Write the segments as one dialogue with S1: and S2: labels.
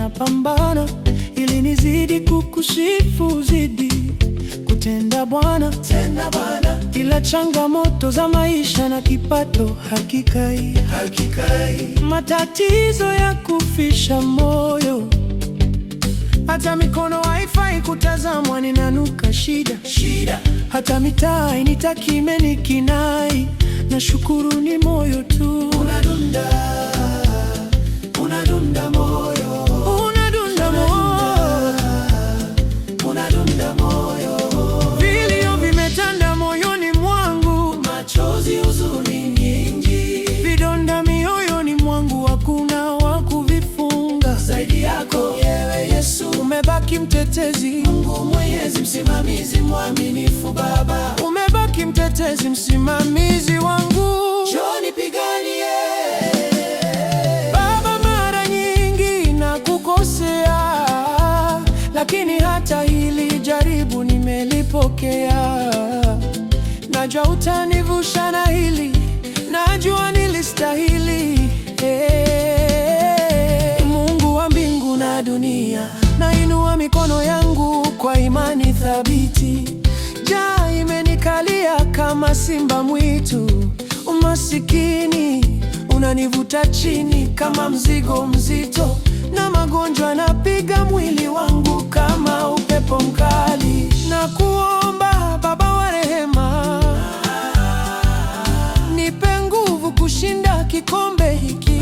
S1: napambana ili nizidi kukusifu, zidi kutenda Bwana, ila changamoto za maisha na kipato hakikai. Matatizo ya kufisha moyo, hata mikono haifai kutazamwa, ninanuka shida. Hata mitaa initaki imenikinai, nashukuru ni moyo tu unadunda moyo, unadunda moyo. Vilio vimetanda moyoni mwangu, machozi, huzuni nyingi, vidonda mioyoni mwangu, hakuna wa kuvifunga zaidi yako wewe Yesu. Umebaki mtetezi, Mungu Mwenyezi, msimamizi mwaminifu. Baba, umebaki mtetezi, msimamizi wangu, njoo nipiganie. Baba, mara nyingi nakukosea, lakini hata hili jaribu nimelipokea. Najua utanivusha na hili, najua nilistahili. Mungu wa mbingu na dunia, nainua mikono yangu kwa imani thabiti. Njaa imenikalia kama simba mwitu, umasikini unanivuta chini kama mzigo mzito, na magonjwa napiga mwili wangu kama upepo mkali. Na kuomba Baba wa rehema, nipe nguvu kushinda kikombe hiki,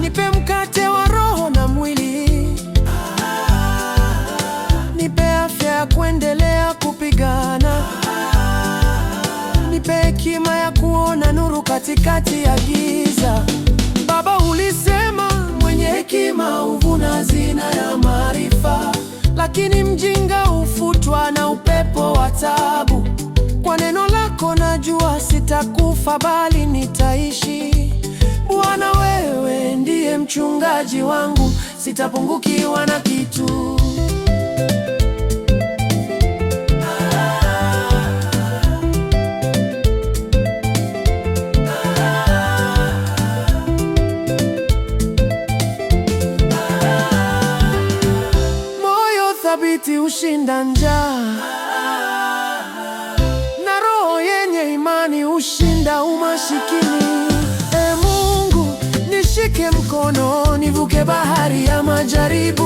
S1: nipe mkate wa roho na mwili, nipe afya ya kuendelea kupigana, nipe hekima ya kuona nuru katikati ya giza. Baba, ulisema mwenye hekima huvuna hazina ya maarifa, lakini mjinga hufutwa na upepo wa taabu. Kwa neno lako najua sitakufa bali nitaishi. Bwana, wewe ndiye mchungaji wangu, sitapungukiwa na kitu. Moyo thabiti hushinda njaa, na roho yenye imani hushinda umasikini. Mungu, nishike mkono nivuke bahari ya majaribu.